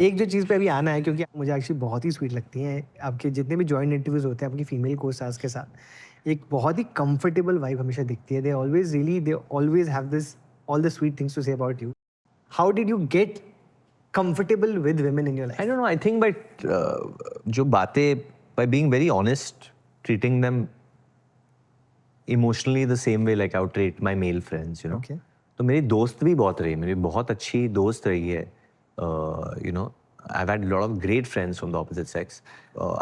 एक जो चीज़ पे अभी आना है, क्योंकि मुझे एक्चुअली बहुत ही स्वीट लगती हैं आपके जितने भी जॉइंट इंटरव्यूज होते हैं आपकी फीमेल को स्टार्स के साथ, एक बहुत ही कंफर्टेबल वाइब हमेशा दिखती है. They always have this all the sweet things to say about you. How did you get comfortable with women in your life? I don't know. I think by जो बातें, by being very honest, treating them emotionally the same way like I would treat my male friends, you know. Okay. तो मेरी दोस्त भी बहुत रही, मेरी बहुत अच्छी दोस्त रही है. You know, I've had a lot of great friends from the opposite sex.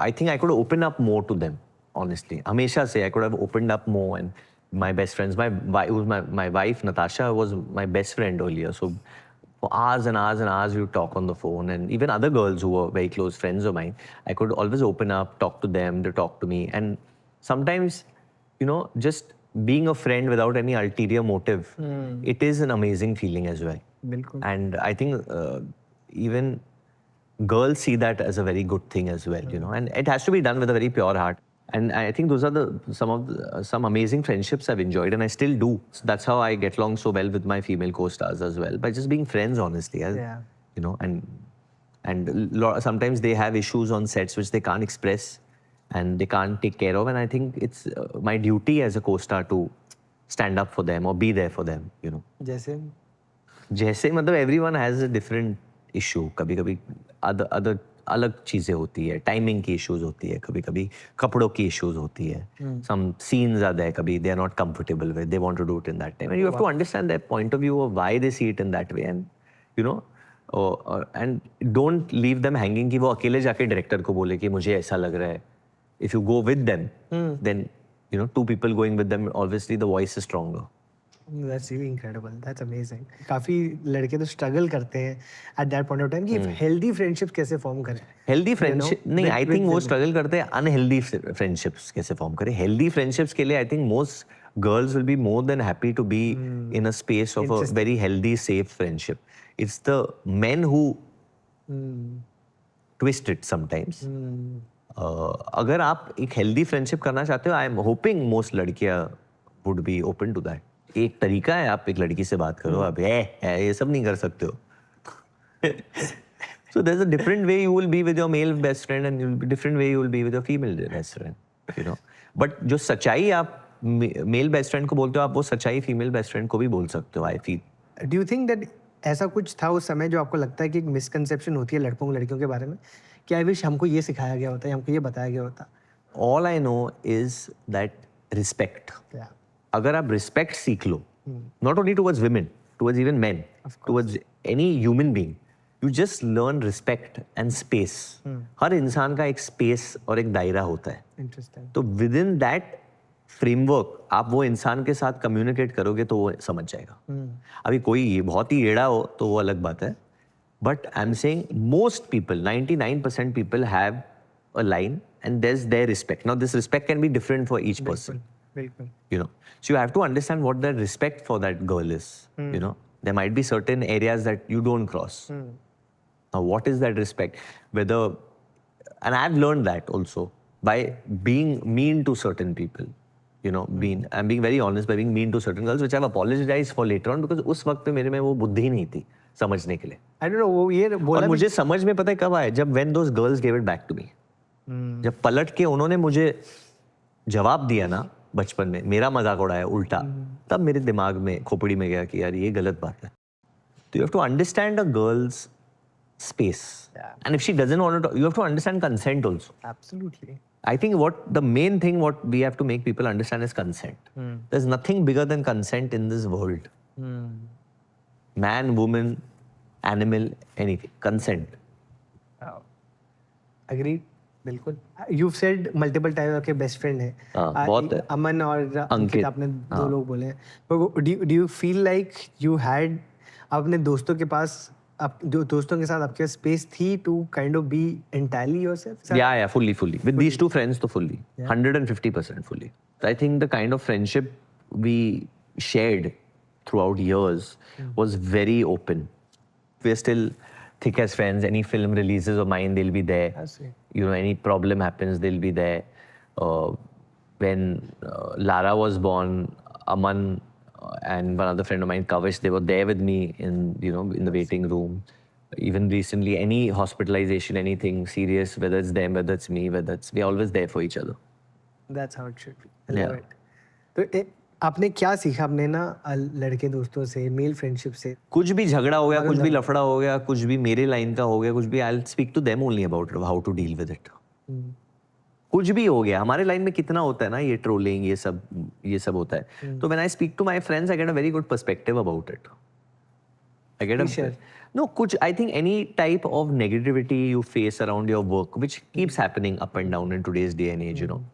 I think I could open up more to them, honestly. हमेशा से I could have opened up more, and my best friends, my wife Natasha was my best friend earlier. So for hours and hours and hours we would talk on the phone, and even other girls who were very close friends of mine, I could always open up, talk to them, they talk to me. And sometimes, you know, just being a friend without any ulterior motive, it is an amazing feeling as well. बिल्कुल. And I think even girls see that as a very good thing as well, you know, and it has to be done with a very pure heart. And I think those are some amazing friendships I've enjoyed, and I still do. So that's how I get along so well with my female co-stars as well, by just being friends, honestly. Yeah. You know, and sometimes they have issues on sets which they can't express and they can't take care of, and I think it's my duty as a co-star to stand up for them or be there for them, you know. जैसे मतलब everyone has a different issue. कभी-कभी other अलग चीजें होती है, timing की issues होती है, कभी-कभी कपड़ों की इश्यूज होती है. Some scenes are there, कभी they are not comfortable with, they want to do it in that time, and you have to understand their point of view of why they see it in that way, and you know, and don't leave them hanging कि वो अकेले जाके director को बोले कि मुझे ऐसा लग रहा है. If you go with them, then you know, two people going with them, obviously the voice is stronger. That's really incredible. That's amazing. काफी लड़के तो स्ट्रगल करते हैं at that point of time कि healthy friendships कैसे form करें. Healthy friendship नहीं, I think वो स्ट्रगल करते हैं अनहेल्दी फ्रेंडशिप्स कैसे फॉर्म करें. हेल्दी फ्रेंडशिप्स के लिए I think most girls will be more than happy to be in a space of a very healthy safe friendship. It's the men who twist it sometimes. अगर आप एक healthy friendship करना चाहते हो, I am hoping most लड़कियां would be open to that. एक तरीका है, आप एक लड़की से बात करो, आप ये सब नहीं कर सकते हो. So there's a different way you will be with your male best friend, and you'll be different way you will be with your female best friend, you know. But जो सच्चाई आप मेल बेस्ट फ्रेंड को बोलते हो, आप वो सच्चाई female best friend को भी बोल सकते हो. I feel. Do you think that ऐसा कुछ था उस समय जो आपको लगता है कि एक मिसकंसेप्शन होती है लड़कों लड़कियों के बारे में, कि आई विश हमको ये सिखाया गया होता, हमको ये बताया गया होता? All I know is that respect. Yeah. अगर आप रिस्पेक्ट सीख लो, not only towards women, towards even men, towards any human being, you just learn respect and space. हर इंसान का एक स्पेस और एक दायरा होता है. Interesting. तो within that framework आप वो इंसान के साथ कम्युनिकेट करोगे तो वो समझ जाएगा. अभी कोई बहुत ही एड़ा हो तो वो अलग बात है, but I'm saying most people, 99% people have a line, and there's their respect. Now this respect can be different for each person. You know, so you have to understand what the respect for that girl is. You know, there might be certain areas that you don't cross. Now what is that respect? Whether, and I've learned that also by being mean to certain people. You know, I'm being very honest by being mean to certain girls, which I've apologized for later on, because उस वक्त पे मेरे में वो बुद्धि नहीं थी समझने के लिए. I don't know, वो ये बोला. और मुझे समझ में पता है कब आया, जब when those girls gave it back to me. जब पलट के उन्होंने मुझे जवाब दिया ना बचपन में, मेरा मजाक उड़ाया उल्टा, तब मेरे दिमाग में खोपड़ी में गया कि यार ये गलत बात है. तो you have to understand a girl's space. Yeah. And if she doesn't want to, you have to understand consent also. Absolutely. I think the main thing what we have to make people understand is consent. There's nothing bigger than consent in this world. Man, woman, animal, anything. Consent. Agreed. बिल्कुल. You've said multiple times आपके best friend है. बहुत है. अमन और अंकित आपने दो लोग बोले हैं. Do you feel like you had अपने दोस्तों के पास, दोस्तों के साथ आपके स्पेस थी to kind of be entirely yourself? Yeah, fully. With these two friends, तो fully, 150% fully. I think the kind of friendship we shared throughout years was very open. We're still thick as friends. Any film releases of mine, they'll be there. I see. You know, any problem happens, they'll be there. When Lara was born, Aman and one other friend of mine, Kavish, they were there with me in the waiting room. even recently, any hospitalization, anything serious, whether it's them, whether it's me, we're always there for each other. That's how it should be. I love Yeah. it. तो आपने क्या सीखा अपने ना लड़के दोस्तों से, mail friendship से? कुछ भी झगड़ा हो गया, कुछ भी लफड़ा हो गया, कुछ भी मेरे लाइन का हो गया, कुछ भी, I'll speak to them only about how to deal with it. कुछ भी हो गया, हमारे लाइन में कितना होता है ना ये ट्रोलिंग, ये सब होता है. तो when I speak to my friends, I get a very good perspective about it. I get Please share. no, कुछ, I think any type of negativity you face around your work, which keeps happening up and down in today's day and age, you know.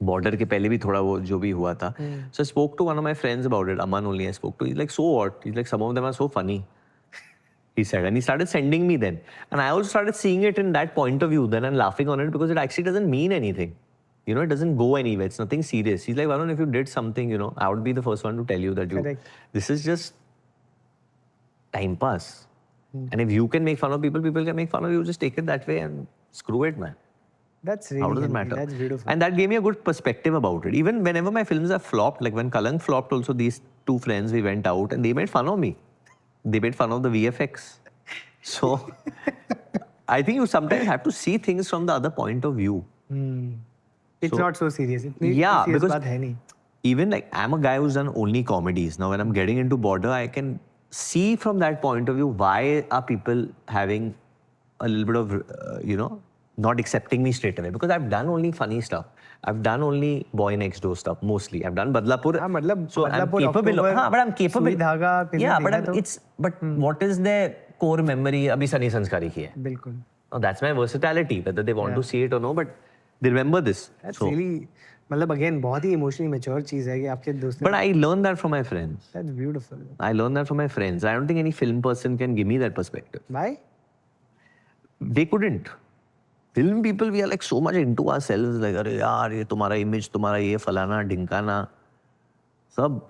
Border के पहले भी थोड़ा वो जो भी हुआ था. So I spoke to one of my friends about it, Aman only I spoke to. He's like, so what? He's like, some of them are so funny. He said, and he started sending me then. And I also started seeing it in that point of view then and laughing on it because it actually doesn't mean anything. You know, it doesn't go anywhere. It's nothing serious. He's like, Varun, if you did something, you know, I would be the first one to tell you that Correct. this is just time pass. And if you can make fun of people, people can make fun of you. Just take it that way and screw it, man. That's really How does it healthy. matter? That's beautiful. And that gave me a good perspective about it. Even whenever my films have flopped, like when Kalank flopped also, these two friends, we went out and they made fun of me. They made fun of the VFX. So I think you sometimes have to see things from the other point of view. It's So- not so serious. Yeah, serious because बात है नहीं. even like I'm a guy who's done only comedies. Now when I'm getting into Border, I can see from that point of view why are people having a little bit of, you know, not accepting me straight away. Because I've done only funny stuff. I've done only Boy Next Door stuff mostly. I've done Badlapur. हाँ, मतलब so I'm Badlapur, capable of, October, but I'm capable. सुई धागा, pin Yeah, but देखा तो- but what is their core memory? अभी सनी संस्कारी की है. बिल्कुल. Now that's my versatility, whether they want to see it or no, but they remember this. That's So, really, मतलब again बहुत ही emotionally mature चीज़ है कि आपके दोस्त. but I learned that from my friends. That's beautiful. I learned that from my friends. I don't think any film person can give me that perspective. Why? They couldn't. Film people, we are like so much into ourselves. Like, अरे यार ये तुम्हारा image, तुम्हारा ये फलाना ढिंकाना, सब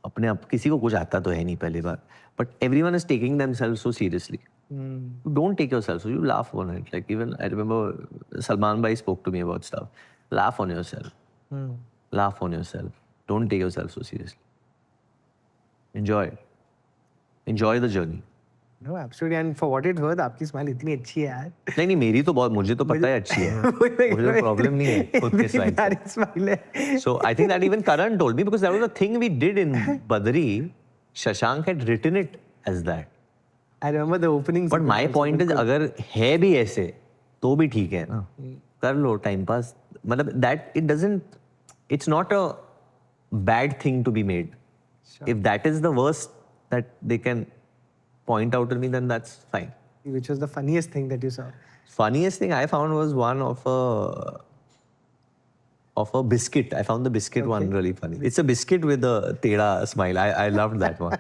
अपने आप किसी को कुछ आता तो है नहीं पहली बार. But everyone is taking themselves so seriously. You don't take yourself so you laugh on it. Like even I remember Salman Bhai spoke to me about stuff. Laugh on yourself. Laugh on yourself. Don't take yourself so seriously. Enjoy it. Enjoy the journey. No, absolutely. And for what it's worth, आपकी smile इतनी अच्छी है यार. नहीं मेरी तो बहुत, मुझे तो पता है अच्छी है. मुझे प्रॉब्लम नहीं है खुद के स्माइल प्यारी स्माइल है. So I think that even Karan told me because that was a thing we did in Badri. Shashank had written it as that. I remember the opening. But my point is अगर है भी ऐसे तो भी ठीक है ना. कर लो टाइम पास. मतलब that it doesn't, it's not a bad thing to be made. If that is the worst that they can point out to me, then that's fine. Which was the funniest thing that you saw? Funniest thing I found was one of a biscuit. I found the biscuit one really funny. It's a biscuit with a teda smile. I loved that one.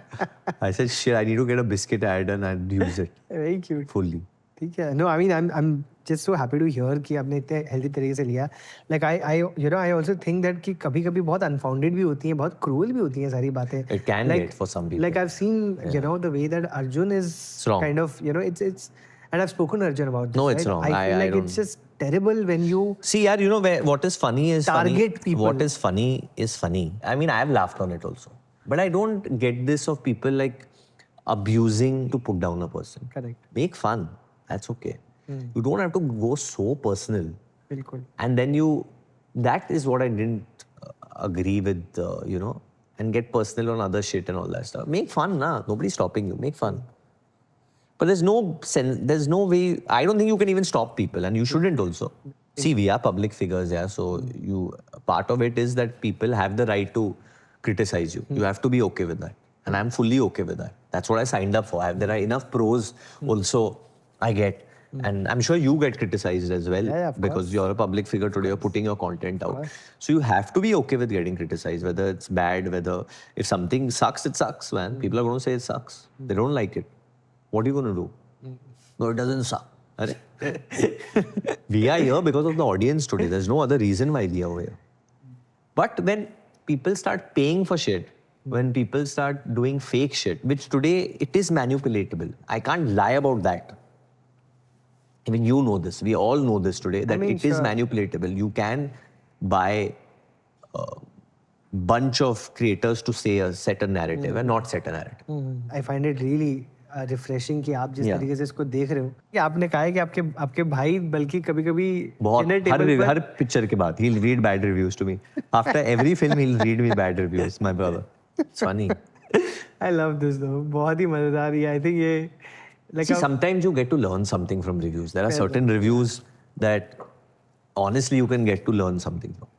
I said, shit, I need to get a biscuit ad and I'd use it Very cute. fully. ठीक है. No, I mean I'm just so happy to hear कि आपने इतने healthy तरीके से लिया. Like I you know I also think that कि कभी-कभी बहुत unfounded भी होती हैं, बहुत cruel भी होती हैं सारी बातें. It can Like- get for some people. Like I've seen you know the way that Arjun is wrong. kind of you know it's and I've spoken to Arjun about this. No, it's right? wrong. I feel I like it's don't- just terrible when you See, yaar, you know what is funny is Target funny. people. What is funny. I mean, I have laughed on it also. But I don't get this of people like abusing to put down a person. correct. Make fun. That's okay. You don't have to go so personal. बिल्कुल. And then that is what I didn't agree with, you know, and get personal on other shit and all that stuff. Make fun, nah. Nobody's stopping you. Make fun. But there's no way, I don't think you can even stop people, and you shouldn't also. See, we are public figures, yeah, so part of it is that people have the right to criticize you. You have to be okay with that. And I'm fully okay with that. That's what I signed up for. There are enough pros also I get. And I'm sure you get criticized as well Yeah, of because you're a public figure today, you're putting your content out. So you have to be okay with getting criticized, whether it's bad, whether if something sucks, it sucks, man. People are going to say it sucks. They don't like it. What are you going to do? No, it doesn't suck. Arre. We are here because of the audience today. There's no other reason why we are here. But when people start paying for shit, when people start doing fake shit, which today it is manipulatable. I can't lie about that. I mean, you know this. We all know this today, that mean, it is sure. manipulatable. You can buy a bunch of creators to say set a narrative and not set a narrative. I find it really refreshing कि आप जिस Yeah. तरीके से इसको देख रहे हो कि आपने कहा है कि आपके भाई बल्कि कभी-कभी बहुत डिनर टेबल हर पर पिक्चर के बाद he'll read bad reviews to me. After every film he'll read me bad reviews. My brother. It's funny. I love this though. बहुत ही मजेदार ये आई थिंक ये like See, sometimes you get to learn something from reviews. There are certain reviews that honestly you can get to learn something from.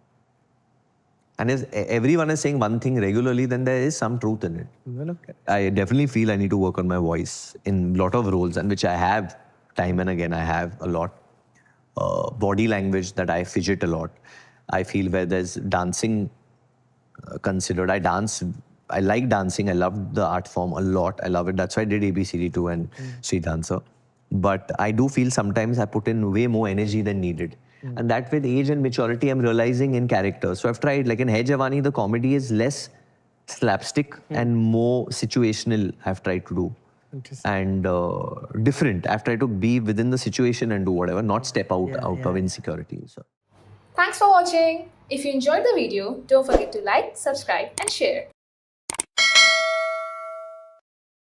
And if everyone is saying one thing regularly, then there is some truth in it. I definitely feel I need to work on my voice in a lot of roles, and which I have time and again. I have a lot. Body language that I fidget a lot. I feel where there's dancing considered. I dance. I like dancing. I love the art form a lot. I love it. That's why I did ABCD2 and Street Dancer. But I do feel sometimes I put in way more energy than needed. And that with age and maturity, I'm realizing in characters. So I've tried, like in Hai Jawani, the comedy is less slapstick and more situational, I've tried to do. And different. I've tried to be within the situation and do whatever, not step out of insecurity. So. Thanks for watching. If you enjoyed the video, don't forget to like, subscribe and share.